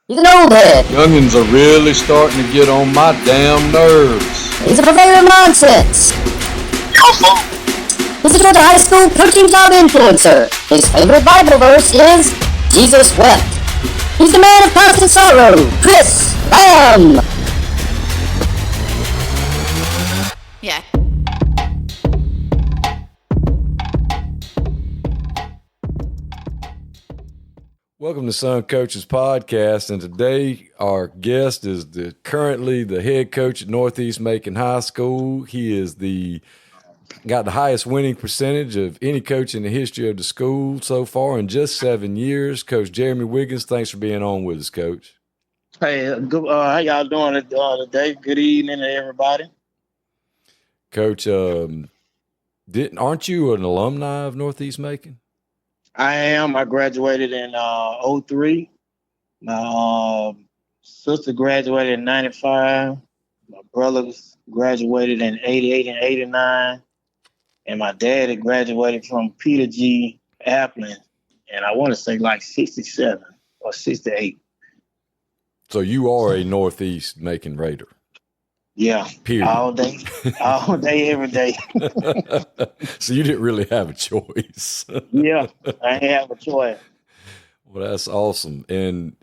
He's an old head. Youngins are really starting to get on my damn nerves. He's a purveyor of nonsense. He's a Georgia high school protein cloud influencer. His favorite Bible verse is Jesus wept. He's the man of constant sorrow, Chris Lamb. Yeah. Welcome to Son Coaches Podcast, and today our guest is currently the head coach at Northeast Macon High School. He is got the highest winning percentage of any coach in the history of the school so far in just 7 years. Coach Jeremy Wiggins, thanks for being on with us, Coach. Hey, good. How y'all doing today? Good evening to everybody. Coach, aren't you an alumni of Northeast Macon? I am. I graduated in 03. My sister graduated in 95. My brothers graduated in 88 and 89. And my dad had graduated from Peter G. Applin, and I want to say like 67 or 68. So you are a Northeast Macon Raider. Yeah, period. all day, every day. So you didn't really have a choice. Yeah, I didn't have a choice. Well, that's awesome. And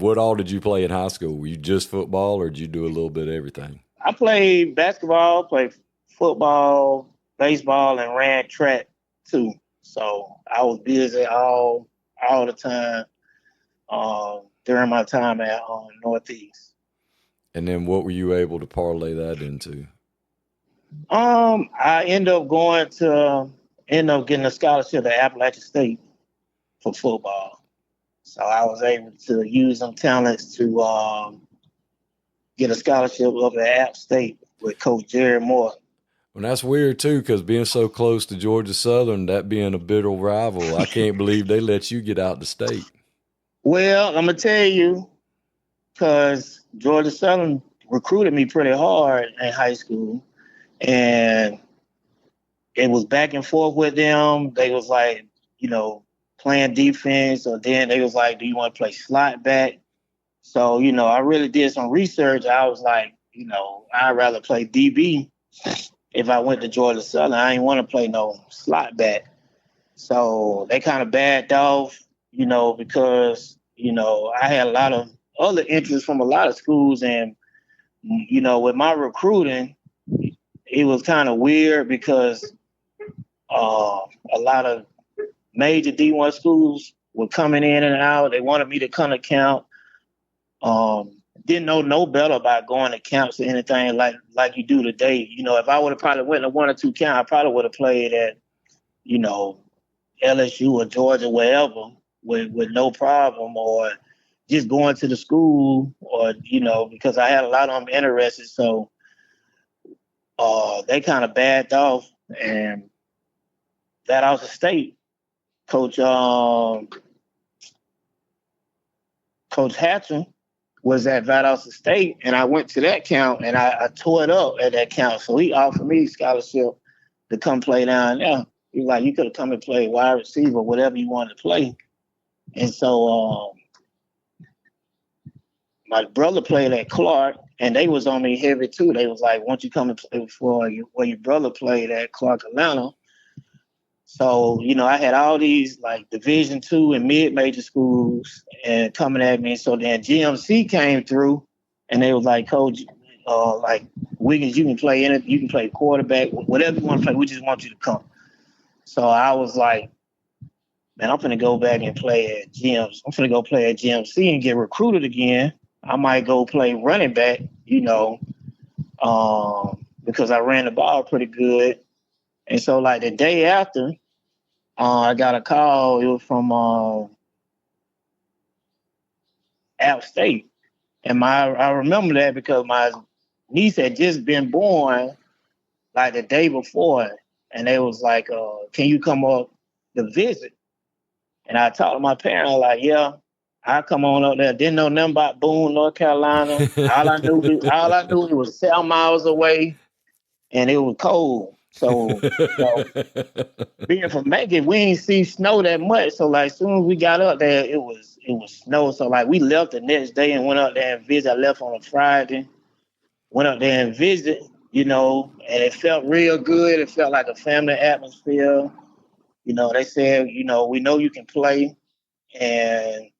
what all did you play in high school? Were you just football, or did you do a little bit of everything? I played basketball, played football, baseball, and ran track too. So I was busy all the time during my time at Northeast. And then what were you able to parlay that into? I ended up getting a scholarship at Appalachian State for football. So I was able to use them talents to get a scholarship up at App State with Coach Jerry Moore. Well, that's weird too, because being so close to Georgia Southern, that being a bitter rival, I can't believe they let you get out the state. Well, I'm gonna tell you, because Georgia Southern recruited me pretty hard in high school, and it was back and forth with them. They was like, playing defense, or then they was like, do you want to play slot back? So, I really did some research. I was like, I'd rather play DB if I went to Georgia Southern. I didn't want to play no slot back. So they kind of backed off, because, I had a lot of other interest from a lot of schools, and with my recruiting, it was kind of weird because a lot of major D1 schools were coming in and out. They wanted me to come to camp. Didn't know no better about going to camps or anything like you do today. If I would have probably went to one or two camps, I probably would have played at LSU or Georgia, wherever, with no problem, or just going to the school, or, because I had a lot of them interested. So they kind of backed off, and that out of state, Coach Hatcher was at Valdosta State, and I went to that camp, and I tore it up at that camp. So he offered me a scholarship to come play down there. He was like, you could have come and played wide receiver, whatever you wanted to play. And so my brother played at Clark, and they was on me heavy too. They was like, won't you come and play where your brother played at Clark, Atlanta? So, I had all these like Division II and mid-major schools and coming at me. So then GMC came through, and they was like, Coach, like Wiggins, you can play anything. You can play quarterback, whatever you want to play. We just want you to come. So I was like, man, I'm finna go back and play at GMC. I'm finna go play at GMC and get recruited again. I might go play running back, because I ran the ball pretty good. And so, like, the day after, I got a call. It was from App State. And I remember that because my niece had just been born, like, the day before. And they was like, can you come up to visit? And I talked to my parents, like, yeah, I come on up there. Didn't know nothing about Boone, North Carolina. All I knew it was 7 miles away, and it was cold. So, being from Macon, we ain't see snow that much. So like, as soon as we got up there, it was snow. So like, we left the next day and went up there and visited. I left on a Friday, went up there and visited, and it felt real good. It felt like a family atmosphere. They said, we know you can play, and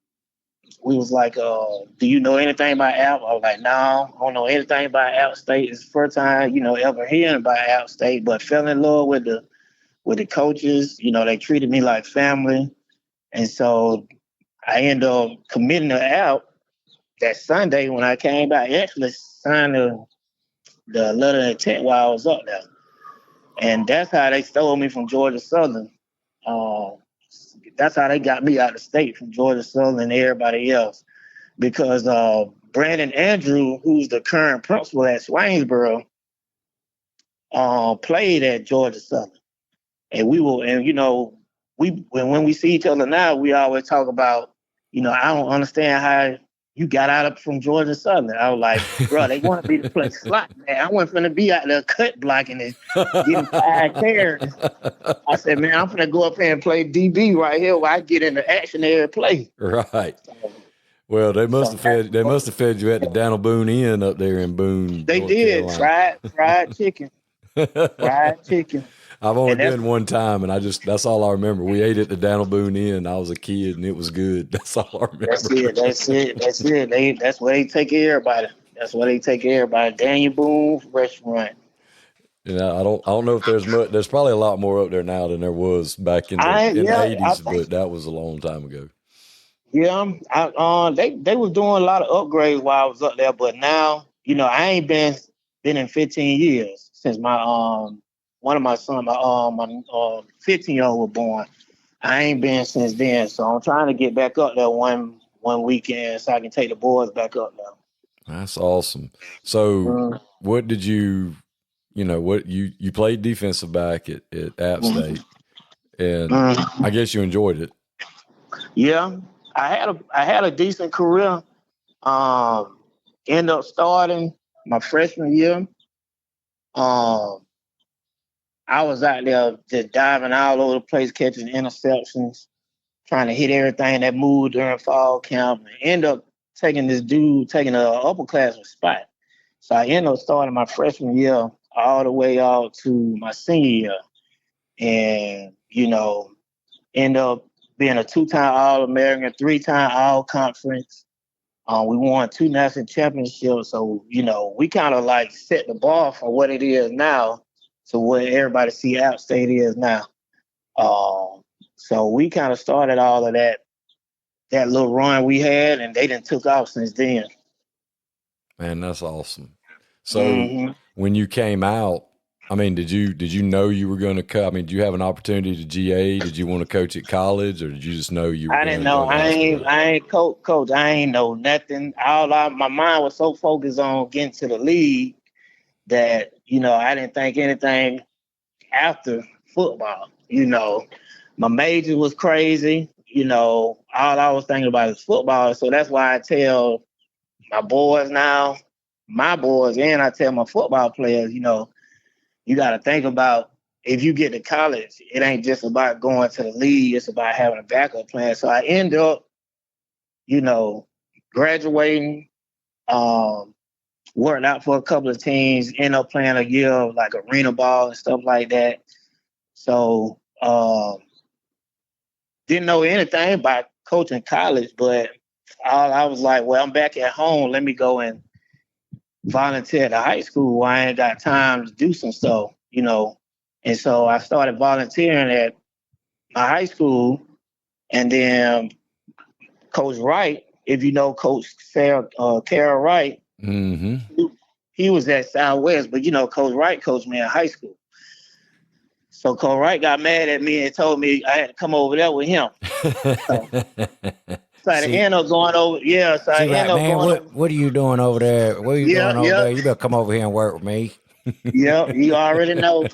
we was like, do you know anything about App? I was like, no, I don't know anything about App State. It's the first time, ever hearing about App State, but fell in love with the coaches. They treated me like family. And so I ended up committing to App that Sunday when I came back. I actually signed the letter of intent while I was up there. And that's how they stole me from Georgia Southern. That's how they got me out of state from Georgia Southern and everybody else. Because Brandon Andrew, who's the current principal at Swainsboro, played at Georgia Southern. And when we see each other now, we always talk about, I don't understand how you got out from Georgia Southern. I was like, bro, they wanted me to play slot, man. I wasn't finna be out there cut blocking and getting 5 carries. I said, man, I'm finna go up here and play DB right here while I get in the action area play. Right. Well, they must have fed you at the Daniel Boone Inn up there in Boone. They North did. Carolina. Fried chicken. Fried chicken. I've only been one time, and that's all I remember. We ate at the Daniel Boone Inn. I was a kid, and it was good. That's all I remember. That's it. That's where they take everybody. Daniel Boone restaurant. I don't know if there's much. There's probably a lot more up there now than there was back in the 80s, but that was a long time ago. Yeah, they was doing a lot of upgrades while I was up there, but now, I ain't been in 15 years since my one of my sons, my 15-year-old was born. I ain't been since then, so I'm trying to get back up there one weekend so I can take the boys back up there. That's awesome. So, what did you played defensive back at App State, and I guess you enjoyed it. Yeah, I had a decent career. Ended up starting my freshman year. I was out there just diving all over the place, catching interceptions, trying to hit everything that moved during fall camp, and end up taking an upperclassman spot. So I ended up starting my freshman year all the way out to my senior year. And, end up being a 2-time All-American, 3-time All-Conference. We won 2 national championships. So, we kind of like set the bar for what it is now to what everybody see App State is now. So we kind of started all of that little run we had, and they done took off since then. Man, that's awesome. So when you came out, I mean, did you know you were going to cut? I mean, did you have an opportunity to GA? Did you want to coach at college, or did you just know you were I didn't know. I ain't coach. I ain't know nothing. My mind was so focused on getting to the league that, I didn't think anything after football. My major was crazy. All I was thinking about is football. So that's why I tell my boys now, and I tell my football players, you got to think about, if you get to college, it ain't just about going to the league. It's about having a backup plan. So I end up, graduating, worked out for a couple of teams, end up playing a year of like arena ball and stuff like that. So didn't know anything about coaching college, but I was like, well, I'm back at home. Let me go and volunteer at the high school where I ain't got time to do some stuff, And so I started volunteering at my high school, and then Coach Wright, if you know Coach Carol Wright, he was at Southwest, but Coach Wright coached me in high school. So Coach Wright got mad at me and told me I had to come over there with him. So I ended up going over. Yeah, so I ended up going. What are you doing over there? What are you doing over there? You better come over here and work with me. Yeah, you already know.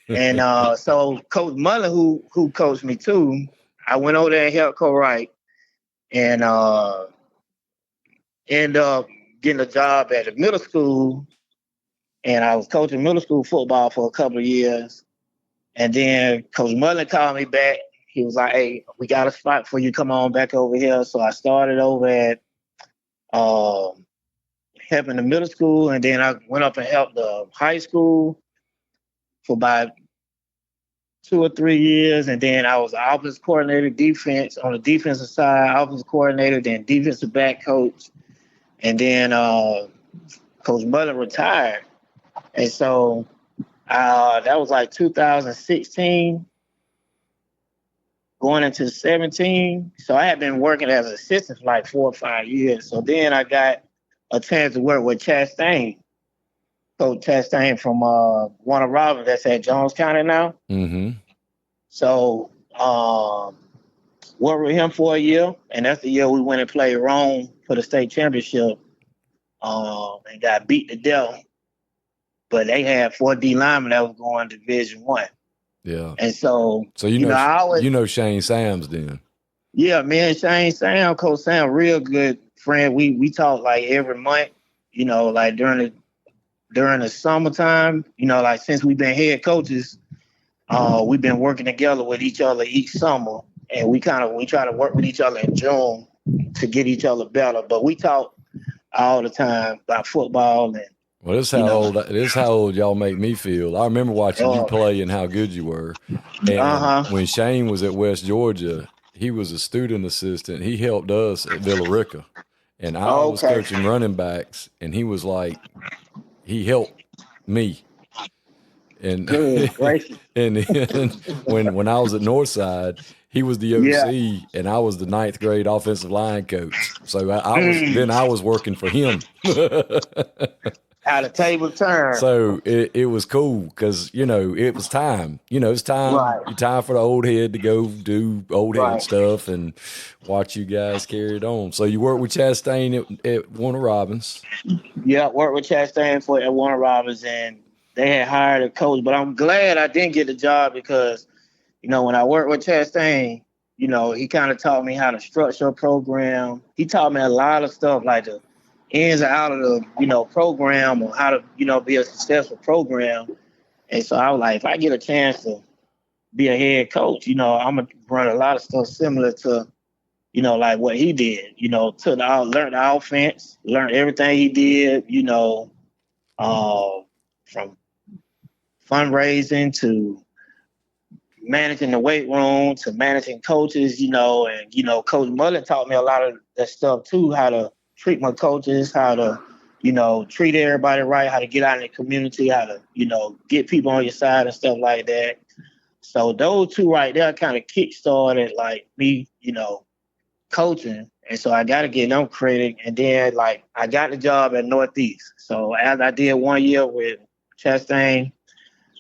And so Coach Mullen, who coached me too, I went over there and helped Coach Wright, and ended up getting a job at the middle school and I was coaching middle school football for a couple of years. And then Coach Mullen called me back. He was like, "Hey, we got a spot for you. Come on back over here." So I started over at helping the middle school, and then I went up and helped the high school for about 2 or 3 years, and then I was offensive coordinator, defense on the defensive side, offensive coordinator, then defensive back coach, and then Coach Mullen retired, and so that was like 2016, going into 17. So I had been working as an assistant for like 4 or 5 years. So then I got a chance to work with Chastain, Coach Chastain from Warner Robins that's at Jones County now. Mm-hmm. So worked with him for a year, and that's the year we went and played Rome for the state championship, and got beat to death. But they had 4 D linemen that was going to Division I. Yeah. And so I always, Shane Sams then. Yeah, me and Shane Sam, Coach Sam, real good friend. We talk like every month, like during the summertime, like since we've been head coaches, we've been working together with each other each summer, and we try to work with each other in June to get each other better. But we talk all the time about football. And well, this is how old y'all make me feel. I remember watching you play and how good you were. And when Shane was at West Georgia, he was a student assistant. He helped us at Villarica, and I was coaching running backs, and he was like, he helped me. And and when I was at Northside, he was the OC, and I was the 9th grade offensive line coach. So I was working for him. How the table turned. So it was cool because it was time. It's time. Right. Time for the old head to go do old head stuff and watch you guys carry it on. So you worked with Chastain at Warner Robins. Yeah, worked with Chastain at Warner Robins, and they had hired a coach. But I'm glad I didn't get the job because, when I worked with Chastain, he kind of taught me how to structure a program. He taught me a lot of stuff like the ins and out of the, program, or how to, be a successful program. And so I was like, if I get a chance to be a head coach, I'm going to run a lot of stuff similar to, like what he did, learn the offense, learn everything he did, from fundraising to managing the weight room to managing coaches, and, Coach Mullen taught me a lot of that stuff too, how to treat my coaches, how to, treat everybody right, how to get out in the community, how to, get people on your side and stuff like that. So those two right there kind of kickstarted like me, coaching. And so I got to get them credit. And then I got the job at Northeast. So as I did 1 year with Chastain,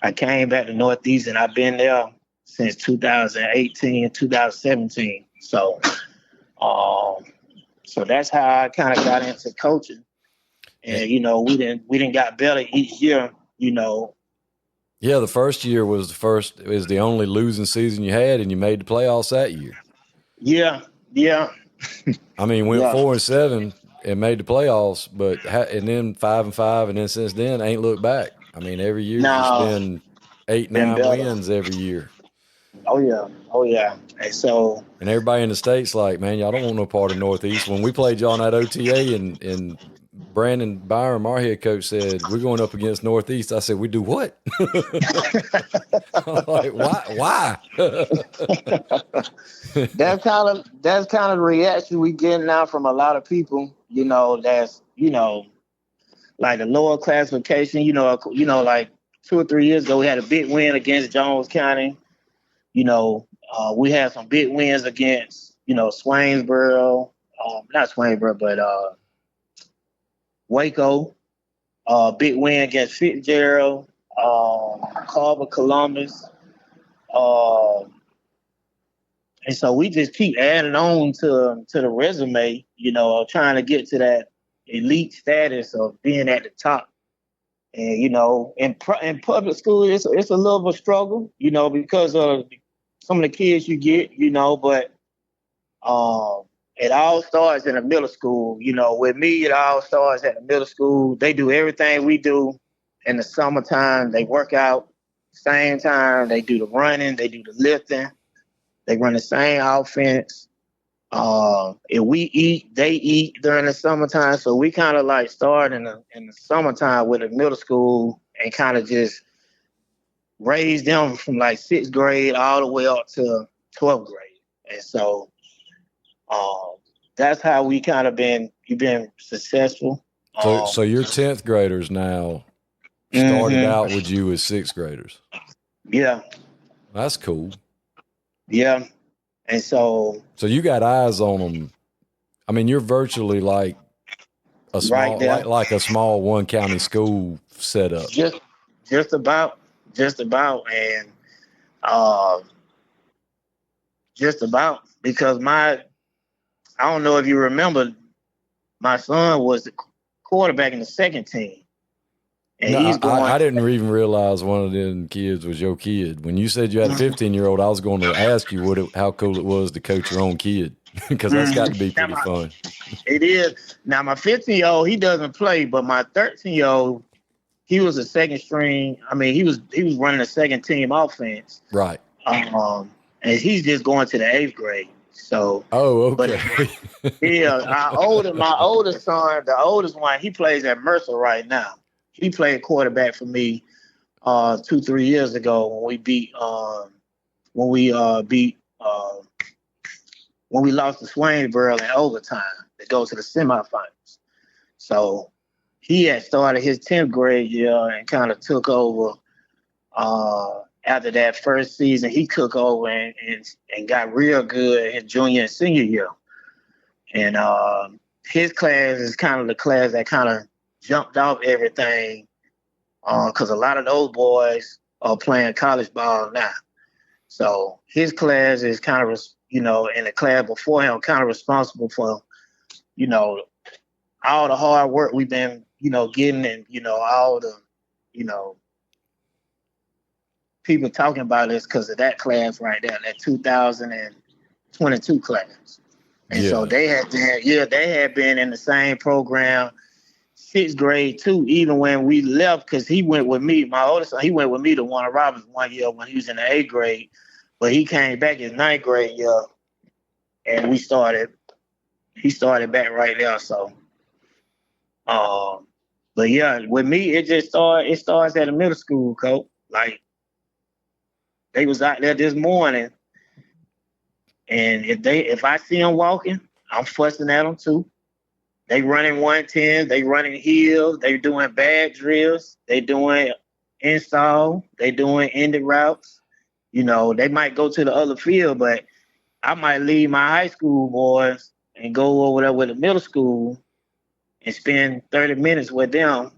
I came back to Northeast, and I've been there since 2018, 2017. So, so that's how I kind of got into coaching. And, we didn't got better each year, Yeah, the first year was the only losing season you had, and you made the playoffs that year. Yeah. I mean, went 4-7 and made the playoffs, and then 5-5, and then since then ain't looked back. I mean, every year it's been 8-9 wins every year. Oh yeah. And everybody in the State's like, man, y'all don't want no part of Northeast. When we played y'all in that OTA, and Brandon Byram, our head coach, said, we're going up against Northeast. I said, we do what? I'm like, why? That's kind of the reaction we getting now from a lot of people, that's, like the lower classification, like 2 or 3 years ago, we had a big win against Jones County. We had some big wins against, Swainsboro, not Swainsboro, but Waco. Big win against Fitzgerald, Carver, Columbus. And so we just keep adding on to the resume, trying to get to that elite status of being at the top. And, in public school, it's a little of a struggle, because of some of the kids you get, but it all starts in the middle school. With me, it all starts at the middle school. They do everything we do in the summertime, they work out same time. They do the running, they do the lifting, they run the same offense. If we eat, they eat during the summertime. So we kind of like start in the summertime with the middle school and kind of just raise them from like 6th grade all the way up to 12th grade. And so that's how we kind of been successful. So your 10th graders now started out with you as 6th graders. Yeah. That's cool. Yeah. And so you got eyes on them. I mean, you're virtually like a small, like a small one county school setup. Just about, and just about, because I don't know if you remember, my son was the quarterback in the second team. And I didn't even realize one of them kids was your kid. When you said you had a 15-year-old, I was going to ask you how cool it was to coach your own kid, because that's got to be pretty fun. It is. Now, my 15-year-old, he doesn't play, but my 13-year-old, he was a second string. I mean, he was running a second team offense. Right. And he's just going to the 8th grade. So. Oh, okay. But, yeah, my oldest son, the oldest one, he plays at Mercer right now. He played quarterback for me 2-3 years ago when we lost to Swainsboro in overtime to go to the semifinals. So he had started his 10th grade year and kind of took over after that first season. He took over and got real good his junior and senior year. And his class is kind of the class that kind of jumped off everything, because a lot of those boys are playing college ball now. So his class is kind of, in the class before him, kind of responsible for, all the hard work we've been, getting, and, all the, people talking about this because of that class right there, that 2022 class. And so they had been in the same program 6th grade too, even when we left, because he went with me, my oldest son, he went with me to Warner Robins one year when he was in the 8th grade, but he came back his 9th grade year, and he started back right there. So, but yeah, with me, it starts at a middle school, coach. Like, they was out there this morning, and if I see them walking, I'm fussing at them too. They running 110, they running heels, they doing bad drills, they doing install, they doing ended routes. They might go to the other field, but I might leave my high school boys and go over there with the middle school and spend 30 minutes with them,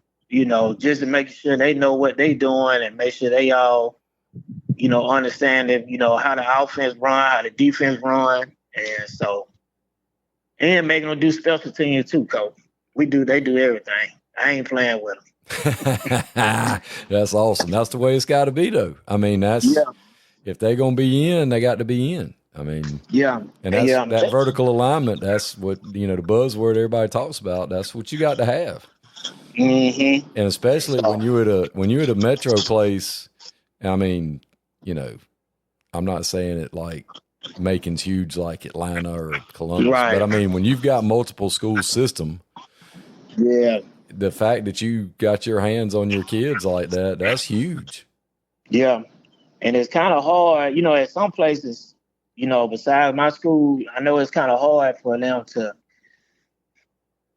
just to make sure they know what they doing and make sure they all, understand that, how the offense run, how the defense run. And so, and making them do special teams too, coach. They do everything. I ain't playing with them. That's awesome. That's the way it's got to be, though. I mean, if they're going to be in, they got to be in. I mean, and that vertical alignment, that's what, the buzzword everybody talks about. That's what you got to have. Mm-hmm. And especially when you're at a metro place, I mean, I'm not saying it like Macon's huge like Atlanta or Columbus, right. But I mean, when you've got multiple school system, the fact that you got your hands on your kids like that, that's huge. Yeah. And it's kind of hard, at some places, besides my school, I know it's kind of hard for them to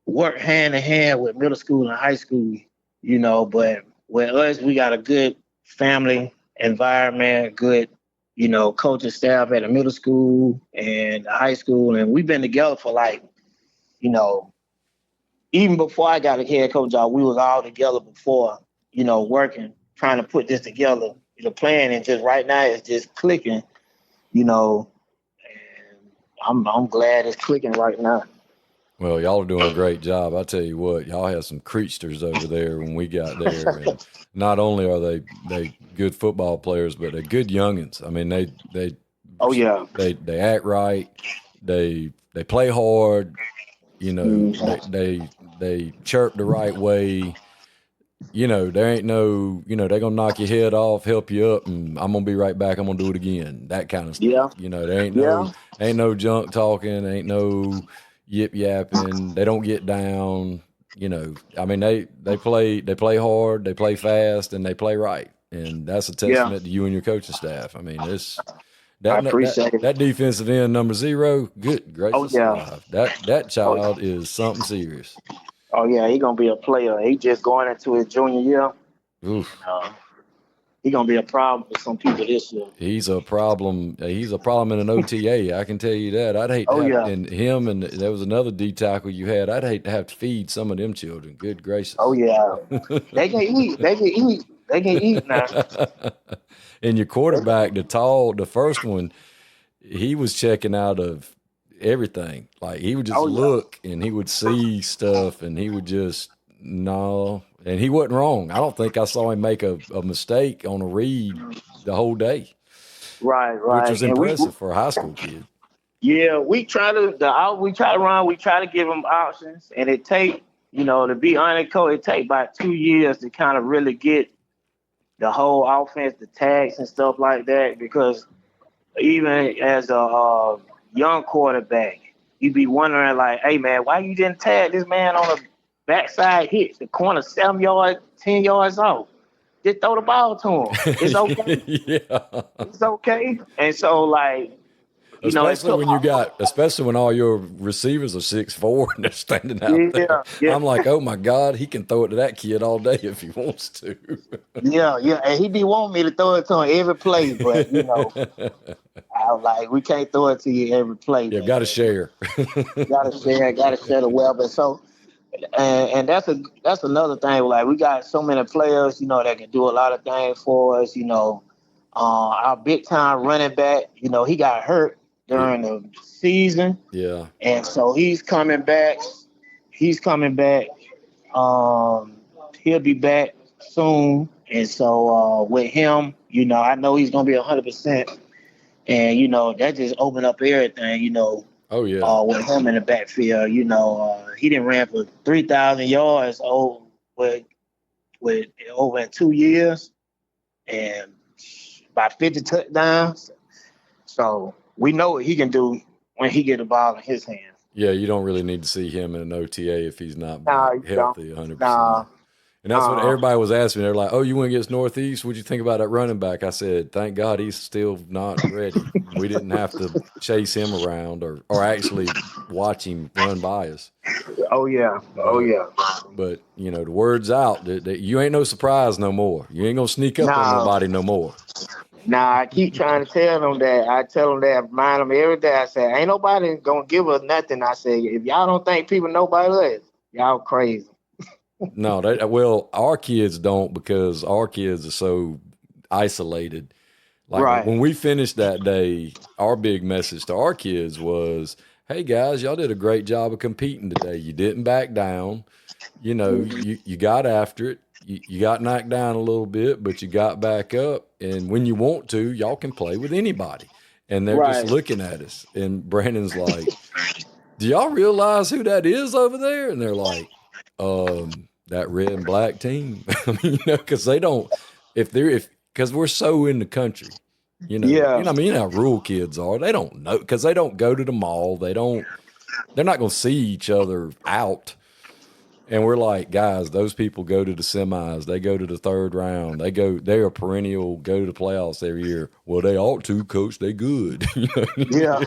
work hand in hand with middle school and high school, but with us, we got a good family environment, good, coaching staff at the middle school and the high school. And we've been together for like, even before I got a head coach job, we was all together before, working, trying to put this together, plan. And just right now it's just clicking, and I'm glad it's clicking right now. Well, y'all are doing a great job. I tell you what, y'all had some creatures over there when we got there. And not only are they good football players, but they're good youngins. I mean, they act right. They play hard. They chirp the right way. there ain't no, they're gonna knock your head off, help you up, and I'm gonna be right back. I'm gonna do it again. That kind of stuff. Yeah. There ain't no junk talking, ain't no yip yapping. They don't get down. I mean, they play hard, they play fast, and they play right, and that's a testament to you and your coaching staff. I mean, I appreciate it. That defensive end number 0. Good gracious alive. That child is something serious. Oh yeah, he gonna be a player. He just going into his junior year. Oof. He gonna be a problem for some people this year. He's a problem. He's a problem in an OTA. I can tell you that. I'd hate to have, and him, and there was another D tackle you had. I'd hate to have to feed some of them children. Good gracious. Oh yeah, they can eat. They can eat now. And your quarterback, the first one, he was checking out of everything. Like he would just look and he would see stuff and he would just no. And he wasn't wrong. I don't think I saw him make a mistake on a read the whole day. Right. Which was impressive for a high school kid. Yeah, we try to run. We try to give him options, and it take to be honest, Coach, it take about 2 years to kind of really get the whole offense, the tags and stuff like that. Because even as a young quarterback, you be wondering like, hey man, why you didn't tag this man on a backside hit, the corner 7 yards, 10 yards off. Just throw the ball to him. It's okay. Yeah. It's okay. And so, like, especially when all your receivers are 6'4" and they're standing out there. Yeah. I'm like, oh my God, he can throw it to that kid all day if he wants to. Yeah. And he be wanting me to throw it to him every play, but I was like, we can't throw it to you every play. Yeah, gotta share. Gotta share the wealth. And so and that's another thing. Like we got so many players, that can do a lot of things for us. Our big time running back, he got hurt during the season. Yeah. And so he's coming back. He'll be back soon. And so with him, I know he's gonna be 100%. And that just opened up everything. Oh yeah. With him in the backfield, he didn't ran for 3,000 yards over in 2 years, and about 50 touchdowns. So we know what he can do when he get the ball in his hands. Yeah, you don't really need to see him in an OTA if he's not healthy 100%. And that's what everybody was asking. They're like, oh, you went against Northeast? What'd you think about that running back? I said, thank God he's still not ready. We didn't have to chase him around or actually watch him run by us. Oh, yeah. But, the word's out that you ain't no surprise no more. You ain't going to sneak up on nobody no more. Nah, I keep trying to tell them that. I tell them that, I remind them every day. I say, ain't nobody going to give us nothing. I say, if y'all don't think people know about us, y'all crazy. No, our kids don't because our kids are so isolated. Like when we finished that day, our big message to our kids was, hey guys, y'all did a great job of competing today. You didn't back down. You got after it. You got knocked down a little bit, but you got back up. And when you want to, y'all can play with anybody. And they're just looking at us. And Brandon's like, do y'all realize who that is over there? And they're like, that red and black team. I mean, because they don't, because we're so in the country, how rural kids are. They don't know because they don't go to the mall. They're not going to see each other out. And we're like, guys, those people go to the semis. They go to the third round. They're a perennial go to the playoffs every year. Well, they ought to, coach. They good. Yeah.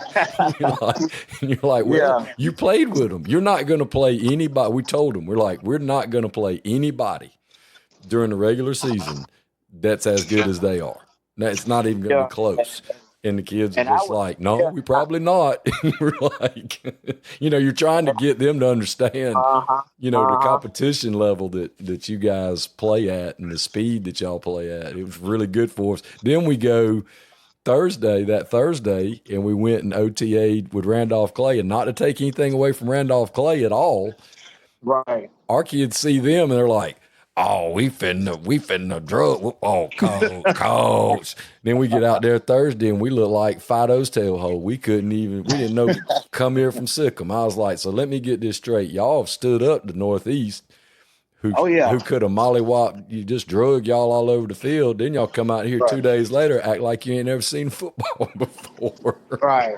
you're like, well, you played with them. You're not going to play anybody. We told them, we're not going to play anybody during the regular season that's as good as they are. It's not even going to be close. And the kids are just like, no, we probably not. We're like, you're trying to get them to understand, the competition level that you guys play at and the speed that y'all play at. It was really good for us. Then we go Thursday, and we went and OTA'd with Randolph Clay, and not to take anything away from Randolph Clay at all. Right. Our kids see them and they're like, oh, we finna drug. Oh, coach. Then we get out there Thursday and we look like Fido's tailhole. We didn't know come here from Sikkim. I was like, so let me get this straight. Y'all have stood up to Northeast, who Oh, yeah. who could have mollywopped you, just drug y'all all over the field. Then y'all come out here 2 days later, act like you ain't never seen football before. Right.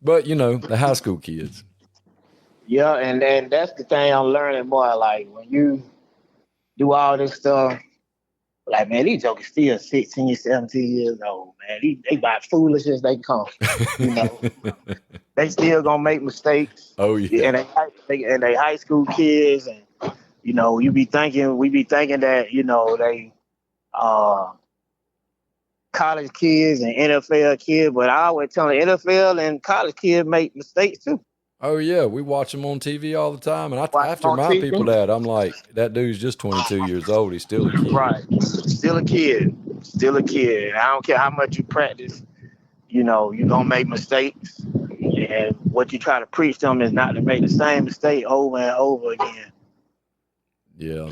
But the high school kids. Yeah, and then that's the thing I'm learning more. Like when you do all this stuff, like man, these jokers still 16, 17 years old, man. They about foolish as they come. They still gonna make mistakes. Oh yeah. And they high school kids, and we be thinking that they college kids and NFL kids, but I always tell them NFL and college kids make mistakes too. Oh yeah, we watch them on TV all the time, and I have to remind people that I'm like, that dude's just 22 years old. He's still a kid. Right, still a kid. And I don't care how much you practice. You're gonna make mistakes, and what you try to preach them is not to make the same mistake over and over again. Yeah,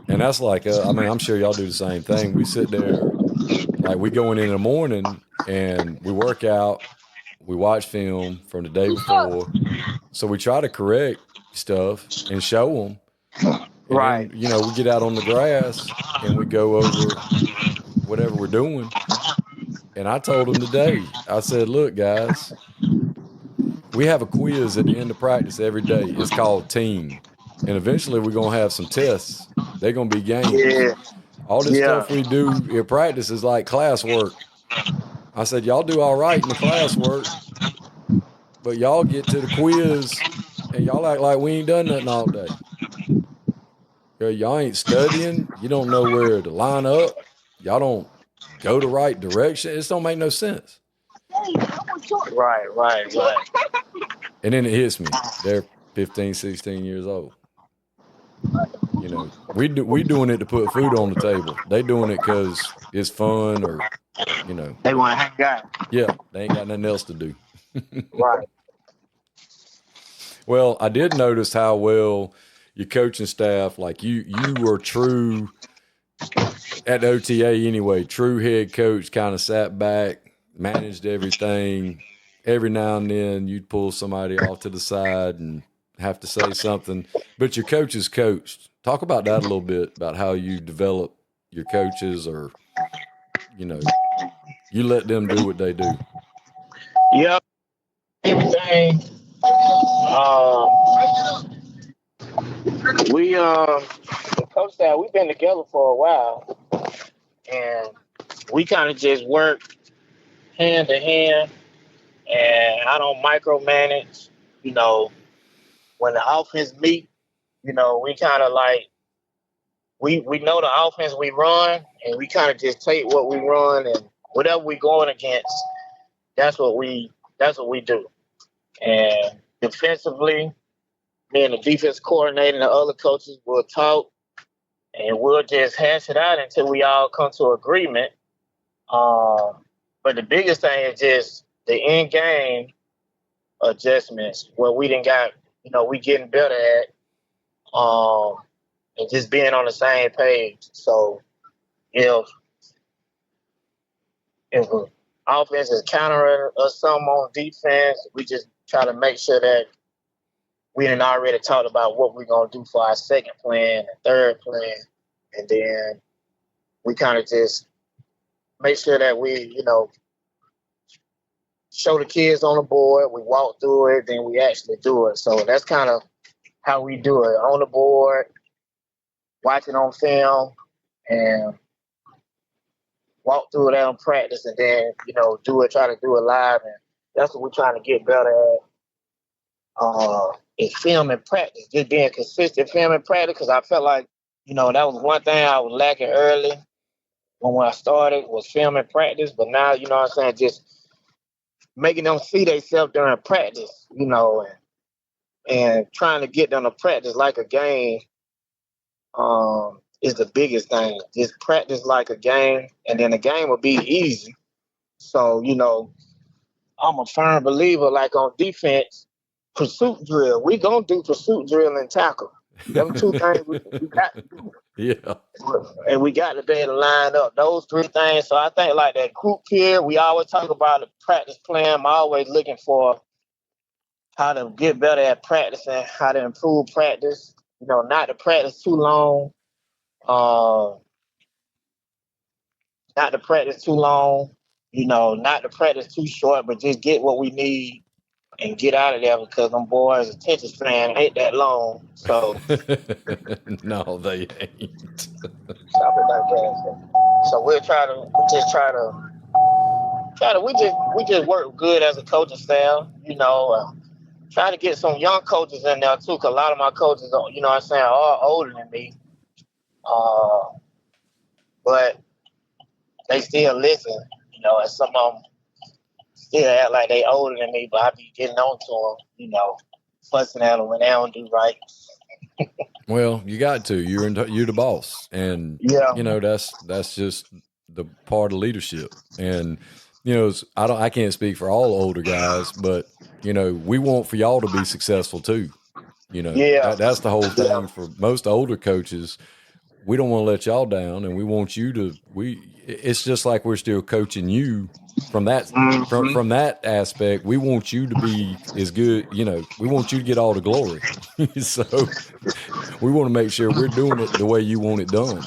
and that's like, I'm sure y'all do the same thing. We sit there, like we go in the morning and we work out. We watch film from the day before, so we try to correct stuff and show them. Right. And, we get out on the grass and we go over whatever we're doing. And I told them today, I said, look, guys, we have a quiz at the end of practice every day. It's called team. And eventually we're going to have some tests. They're going to be games. Yeah. All this stuff we do in practice is like classwork. I said, y'all do all right in the classwork, but y'all get to the quiz and y'all act like we ain't done nothing all day. Y'all ain't studying. You don't know where to line up. Y'all don't go the right direction. It just don't make no sense. Right. And then it hits me. They're 15, 16 years old. We doing it to put food on the table. They doing it because it's fun or, They want to hang out. Yeah, they ain't got nothing else to do. Right. Well, I did notice how well your coaching staff, like you were true at the OTA anyway, true head coach, kind of sat back, managed everything. Every now and then you'd pull somebody off to the side and have to say something, but your coaches coached. Talk about that a little bit, about how you develop your coaches, or, you let them do what they do. Yep. Everything. The coach staff, we've been together for a while, and we kind of just work hand to hand, and I don't micromanage. When the offense meet, we kind of like, we know the offense we run, and we kind of just take what we run, and whatever we going against, that's what we do. And defensively, me and the defense coordinator and the other coaches will talk, and we'll just hash it out until we all come to agreement. But the biggest thing is just the in-game adjustments, where we didn't got, we getting better at, and just being on the same page. So if offense is countering us some on defense, we just try to make sure that we done already talked about what we're going to do for our second plan and third plan. And then we kind of just make sure that we, show the kids on the board, we walk through it, then we actually do it. So that's kind of how we do it, on the board, watch it on film, and walk through it on practice, and then, try to do it live. And that's what we're trying to get better at. Is film and practice, just being consistent film and practice, because I felt like, that was one thing I was lacking early when I started, was film and practice. But now, just making them see themselves during practice, and trying to get them to practice like a game is the biggest thing. Just practice like a game, and then the game will be easy. So, I'm a firm believer, like on defense, pursuit drill. We gonna do pursuit drill and tackle. Them two things we got to do. Yeah. And we got to be able to line up those three things. So I think like that group here, we always talk about the practice plan. I'm always looking for how to get better at practicing, how to improve practice. not to practice too long. Not to practice too long. Not to practice too short, but just get what we need and get out of there because them boys' attention span ain't that long. So No, they ain't. something like that. So we just work good as a coaching staff. Try to get some young coaches in there too, because a lot of my coaches, are older than me. But they still listen, and some of them still act like they older than me, but I be getting on to them, fussing at them when they don't do right. Well, you got to. You're the boss, and that's just the part of leadership. And I can't speak for all older guys, but we want for y'all to be successful too. That's the whole thing for most older coaches. We don't want to let y'all down, and we want you to. It's just like we're still coaching you from that from that aspect. We want you to be as good. We want you to get all the glory. So we want to make sure we're doing it the way you want it done.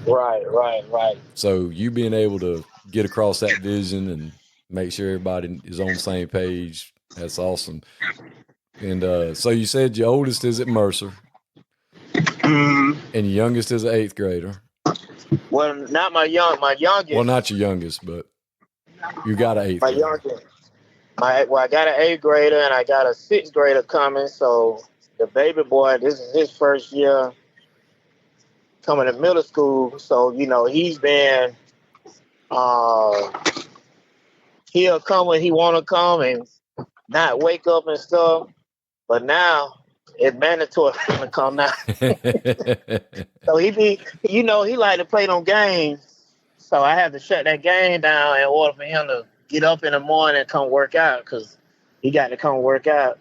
Right. So you being able to get across that vision and make sure everybody is on the same page, that's awesome. And so you said your oldest is at Mercer. And your youngest is an 8th grader. Well, not my youngest. Well, not your youngest, but you got an 8th grader. Youngest. I got an 8th grader and I got a 6th grader coming. So the baby boy, this is his first year coming to middle school. So, he's been, he'll come when he want to come and not wake up and stuff. But now it's mandatory for him to come now. So he like to play them games. So I have to shut that game down in order for him to get up in the morning and come work out because he got to come work out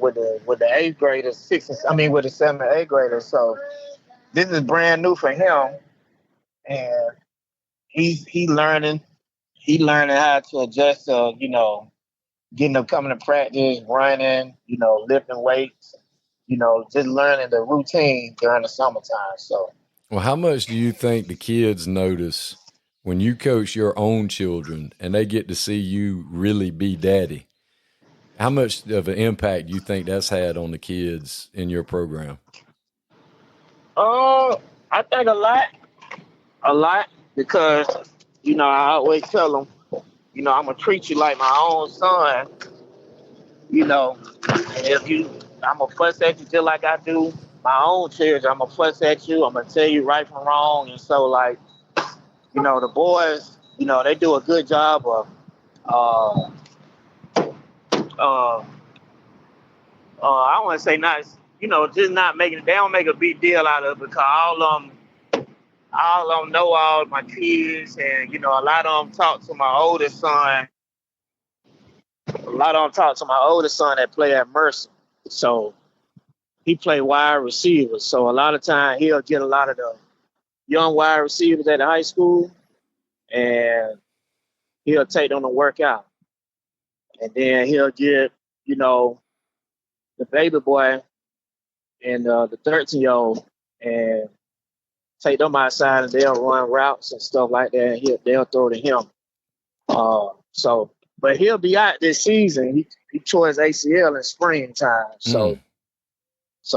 with the 8th graders, with the 7th and 8th graders. So this is brand new for him, and he learning how to adjust to getting up, coming to practice, running, lifting weights, just learning the routine during the summertime. So, well, how much do you think the kids notice when you coach your own children and they get to see you really be daddy? How much of an impact do you think that's had on the kids in your program? I think a lot, because, I always tell them, I'm going to treat you like my own son, and I'm going to fuss at you just like I do my own children. I'm going to fuss at you. I'm going to tell you right from wrong. And so, the boys, they do a good job of, I want to say not, just not making, they don't make a big deal out of it because all of them know all my kids, and a lot of them talk to my oldest son. A lot of them talk to my oldest son that play at Mercer. So he play wide receiver. So a lot of time he'll get a lot of the young wide receivers at the high school, and he'll take them to work out. And then he'll get, the baby boy and the 13-year-old and take them outside, and they'll run routes and stuff like that. And they'll throw to him. But he'll be out this season. He tore his ACL in springtime. So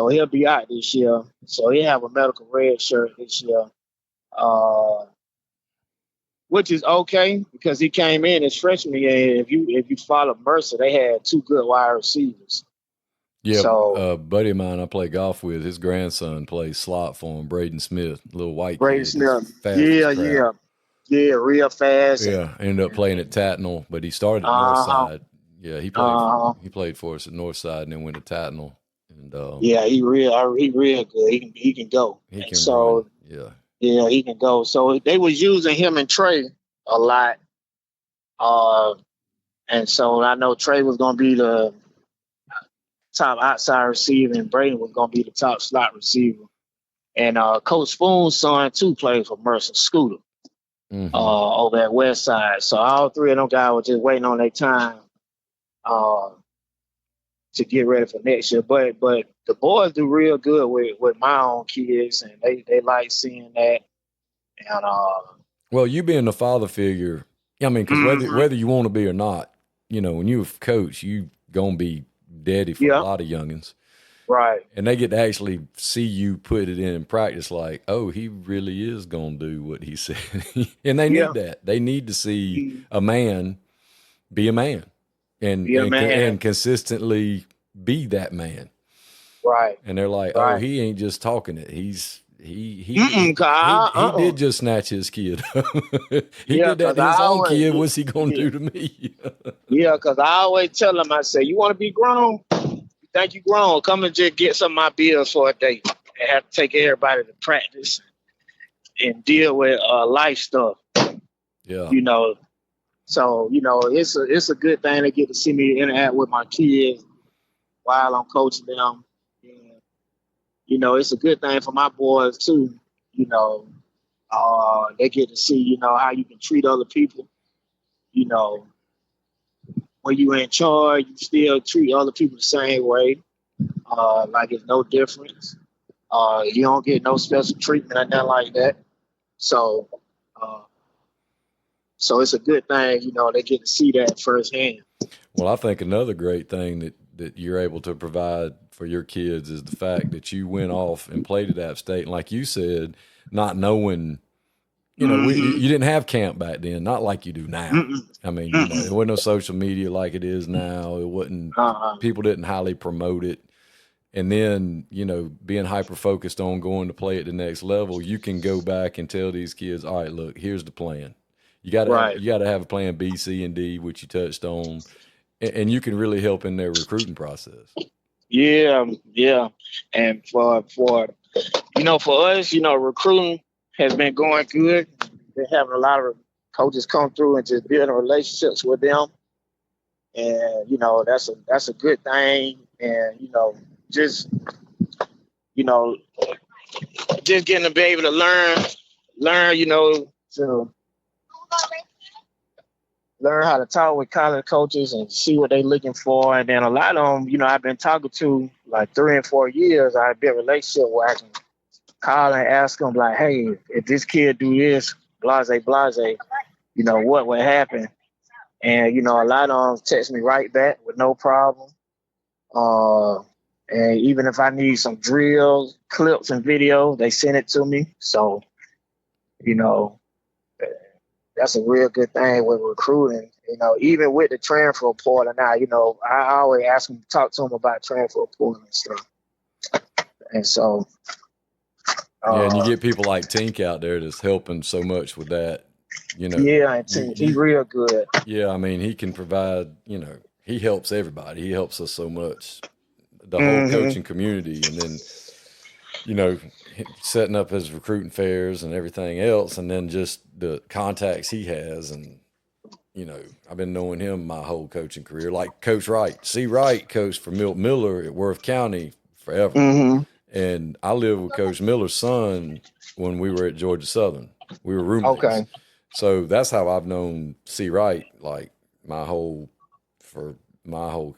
he'll be out this year. So he'll have a medical red shirt this year. Which is okay because he came in his freshman year. If you follow Mercer, they had 2 good wide receivers. Yeah, so, buddy of mine I play golf with, his grandson plays slot for him, Braden Smith, little white Braden kid. Smith. Yeah, real fast. Yeah, ended up playing at Tatnall, but he started at Northside. Yeah, he played for us at Northside and then went to Tatnall. And he real good. He can go. He can run. Yeah, he can go. So they was using him and Trey a lot. And so I know Trey was gonna be the top outside receiver, and Braden was gonna be the top slot receiver. And Coach Spoon's son too played for Mercer, Scooter, over at West Side. So all 3 of them guys were just waiting on their time to get ready for next year. But the boys do real good with my own kids, and they like seeing that. And well, you being the father figure, I mean, because whether you want to be or not, when you're a coach, you gonna be daddy for a lot of youngins. Right. And they get to actually see you put it in practice like, oh, he really is going to do what he said. And they need that. They need to see a man be a man and consistently be that man. Right. And they're like, oh, he ain't just talking it. He did just snatch his kid. He did that to his own kid. What's he going to do to me? Because I always tell them, I say, you want to be grown? You think you grown? Come and just get some of my bills for a day. And have to take everybody to practice and deal with life stuff. Yeah. So, it's a good thing to get to see me interact with my kids while I'm coaching them. It's a good thing for my boys too. They get to see, how you can treat other people. When you're in charge, you still treat other people the same way. Like it's no difference. You don't get no special treatment or nothing like that. So it's a good thing, they get to see that firsthand. Well, I think another great thing that you're able to provide for your kids is the fact that you went off and played at App State. And like you said, not knowing, you didn't have camp back then, not like you do now. I mean, there wasn't no social media like it is now. It wasn't, people didn't highly promote it. And then, being hyper-focused on going to play at the next level, you can go back and tell these kids, all right, look, here's the plan. You got to have a plan B, C, and D, which you touched on, and you can really help in their recruiting process. Yeah. And for us, recruiting has been going good. Been having a lot of coaches come through and just building relationships with them. And, that's a good thing. And, just getting to be able to learn, to learn how to talk with college coaches and see what they're looking for. And then a lot of them, I've been talking to like 3 and 4 years. I've been in a relationship where I can call and ask them like, hey, if this kid do this, blase, what would happen? And, a lot of them text me right back with no problem. And even if I need some drills, clips, and videos, they send it to me. So, that's a real good thing with recruiting. Even with the transfer portal now, I always ask them to talk to them about transfer portal and stuff. And so, and you get people like Tink out there that's helping so much with that. Yeah, and Tink, he's real good. Yeah, I mean, he can provide. He helps everybody. He helps us so much, the whole coaching community, and then setting up his recruiting fairs and everything else, and then just the contacts he has. And, I've been knowing him my whole coaching career, like Coach Wright. C. Wright coached for Milt Miller at Worth County forever. And I lived with Coach Miller's son when we were at Georgia Southern. We were roommates. Okay. So that's how I've known C. Wright, like my whole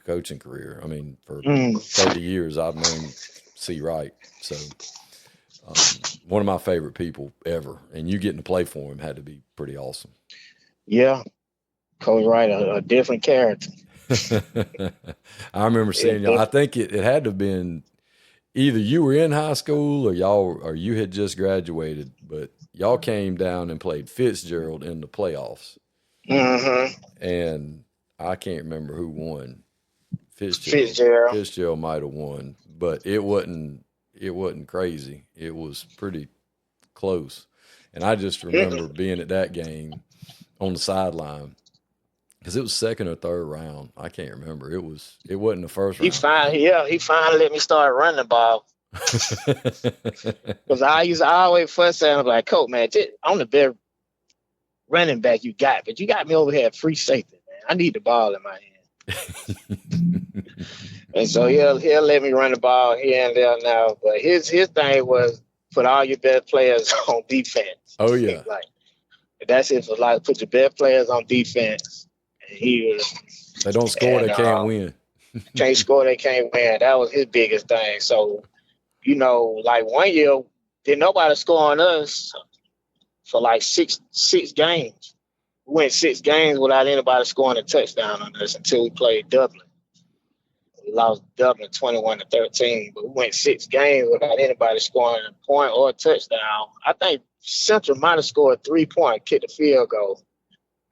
coaching career. I mean, for 30 years, I've known C. Wright. So one of my favorite people ever. And you getting to play for him had to be pretty awesome. Yeah. Coach Wright, a different character. I remember seeing y'all. I think it had to have been either you were in high school or you had just graduated, but y'all came down and played Fitzgerald in the playoffs. And I can't remember who won. Fitzgerald might have won, but it wasn't crazy. It was pretty close. And I just remember being at that game on the sideline because it was second or third round. I can't remember. It wasn't the first round. He finally let me start running the ball. Because I always fuss at him like, Coach, man, I'm the best running back you got, but you got me over here at free safety, man. I need the ball in my hand. And so he'll let me run the ball here and there now. But his thing was put all your best players on defense. Oh yeah. Like that's it for like put your best players on defense. And they don't score, they can't win. Can't score, they can't win. That was his biggest thing. So, like 1 year, didn't nobody score on us for like six games. We went 6 games without anybody scoring a touchdown on us until we played Dublin. We lost Dublin 21-13, but we went 6 games without anybody scoring a point or a touchdown. I think Central might have scored 3 points, kicked a field goal,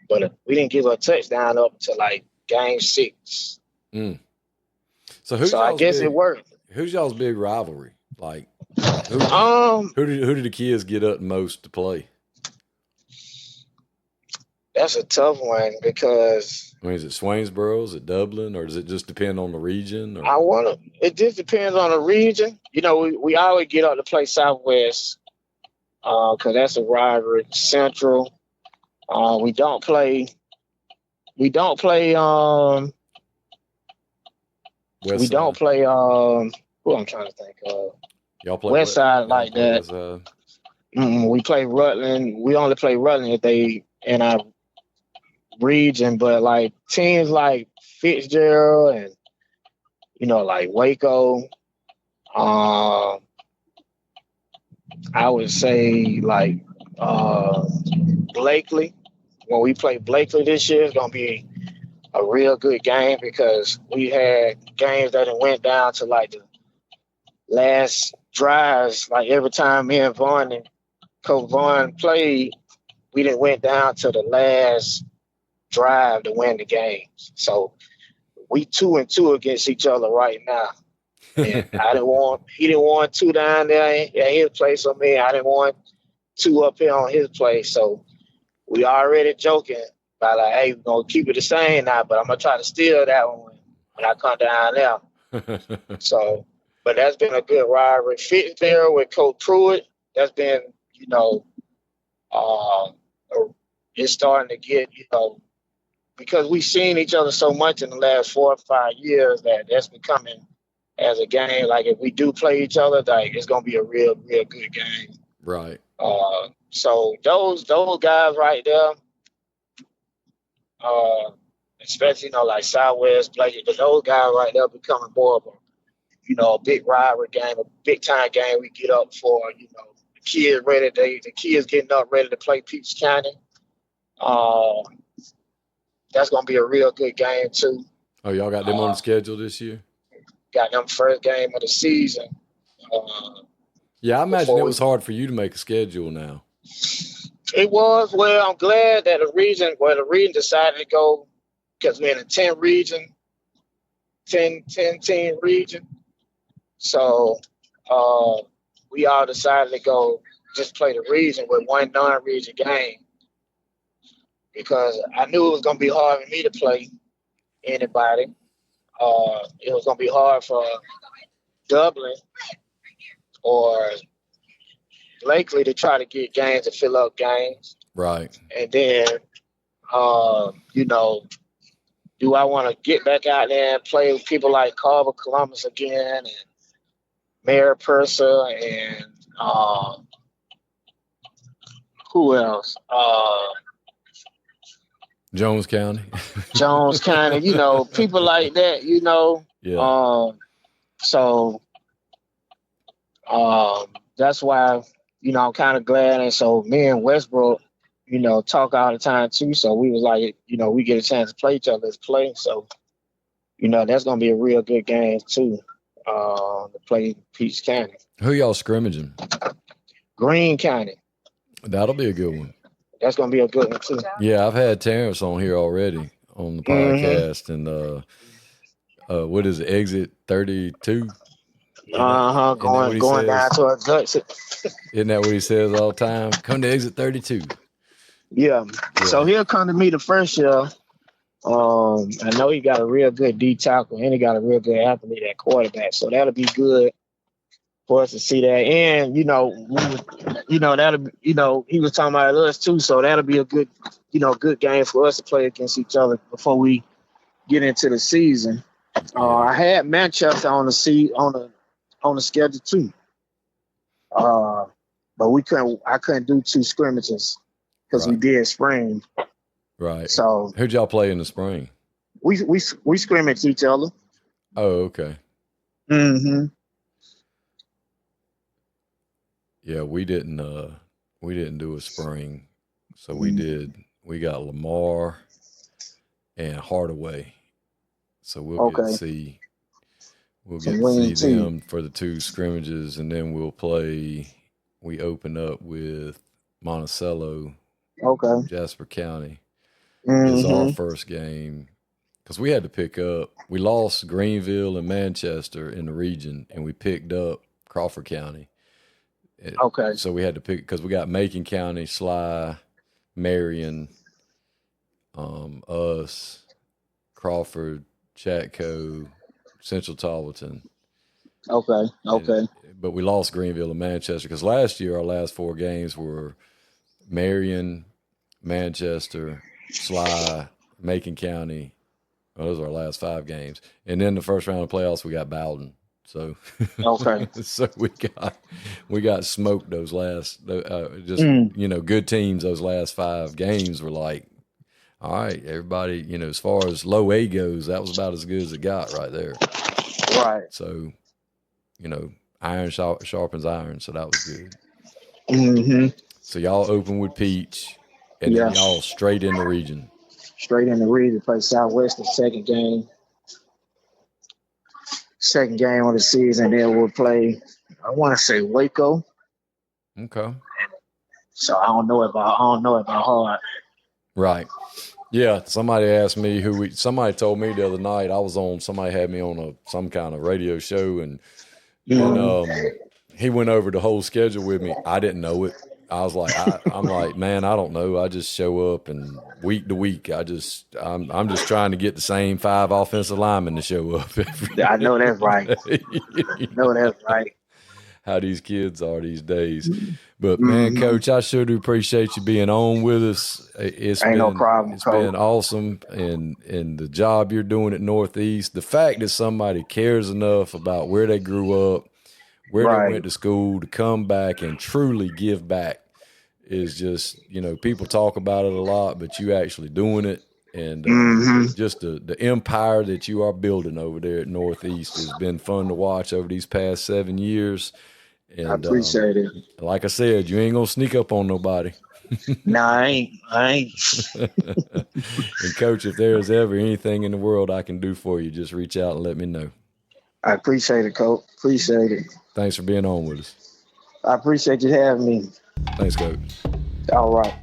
but we didn't give a touchdown up until like game 6. Mm. So I guess it worked. Who's y'all's big rivalry? Like, who did the kids get up most to play? That's a tough one because Is it Swainsboro? Is it Dublin? Or does it just depend on the region? Or? It just depends on the region. We always get up to play Southwest because that's a rivalry. Central. We don't play. Who I'm trying to think of. Y'all play West Side like that. We play Rutland. We only play Rutland if they in our region, but like teams like Fitzgerald and like Waco. I would say like Blakely. When we play Blakely this year, it's gonna be a real good game because we had games that went down to like the last drives. Like every time me and Vaughn and Coach Vaughn played, we didn't went down to the last drive to win the games. So we 2-2 against each other right now. And he didn't want 2 down there at his place on me. I didn't want 2 up here on his place. So we already joking about like, hey, we're gonna keep it the same now, but I'm gonna try to steal that one when I come down there. So, but that's been a good rivalry. Fitzgerald with Coach Pruitt, that's been, it's starting to get, because we've seen each other so much in the last 4 or 5 years that's becoming as a game. Like if we do play each other, like it's gonna be a real, real good game. Right. So those guys right there, especially like Southwest, Blake, those guys right there becoming more of a big rivalry game, a big time game. We get up for the kids getting up ready to play Peach County. That's gonna be a real good game too. Oh, y'all got them on the schedule this year? Got them first game of the season. Yeah, I imagine it was hard for you to make a schedule now. It was. Well, I'm glad that the region decided to go because we're in a 10 team region. So we all decided to go just play the region with one non-region game because I knew it was going to be hard for me to play anybody. It was going to be hard for Dublin or Blakely to try to get games to fill up games. Right. And then, do I want to get back out there and play with people like Carver Columbus again and Mayor Purser and who else? Jones County. Jones County, people like that, Yeah. So that's why, I'm kind of glad. And so me and Westbrook, talk all the time too. So we was like, we get a chance to play each other's play. So, that's going to be a real good game too, to play Peach County. Who y'all scrimmaging? Greene County. That'll be a good one. That's going to be a good one too. Yeah, I've had Terrence on here already on the podcast. And what is it, Exit 32? Going down to a guts. Isn't that what he says all the time? Come to Exit 32. Yeah. So he'll come to me the first year. I know he got a real good D tackle and he got a real good athlete at quarterback. So that'll be good for us to see that. And he was talking about us too. So that'll be a good, good game for us to play against each other before we get into the season. I had Manchester on the schedule too. But I couldn't do 2 scrimmages because we did spring. Right. So who'd y'all play in the spring? We scrimmaged each other. Oh, okay. Mm-hmm. Yeah, we didn't do a spring. So we got Lamar and Hardaway. So we'll get to see them for the 2 scrimmages, and then we open up with Monticello, Jasper County is our first game, because we had to pick up. We lost Greenville and Manchester in the region, and we picked up Crawford County. So we had to pick, because we got Macon County, Sly, Marion, us, Crawford, Chatco, Central Tarleton. But we lost Greenville and Manchester, because last year our last 4 games were Marion, Manchester, Sly, Macon County. Well, those are our last 5 games. And then the first round of playoffs, we got Bowden. So, so we got smoked those last, good teams. Those last 5 games were like, all right, everybody, as far as low A goes, that was about as good as it got right there. Right. So, iron sharpens iron. So that was good. Mm-hmm. So y'all open with Peach, and then y'all straight in the region. Straight in the region, play Southwest the second game. Second game of the season, then we'll play, I want to say Waco. Okay. So I don't know about hard. Right. Yeah. Somebody asked me somebody told me the other night somebody had me on some kind of radio show, and he went over the whole schedule with me. I didn't know it. I was like, I'm like, man, I don't know. I just show up, and week to week, I'm just trying to get the same 5 offensive linemen to show up. I know that's right. How these kids are these days. But man, Coach, I sure do appreciate you being on with us. No problem. It's been awesome, and the job you're doing at Northeast. The fact that somebody cares enough about where they grew up, where they went to school, to come back and truly give back is just, people talk about it a lot, but you actually doing it. And just the empire that you are building over there at Northeast has been fun to watch over these past 7 years. And I appreciate it. Like I said, you ain't going to sneak up on nobody. Nah, I ain't. And Coach, if there's ever anything in the world I can do for you, just reach out and let me know. I appreciate it, Coach. Appreciate it. Thanks for being on with us. I appreciate you having me. Thanks, Coach. All right.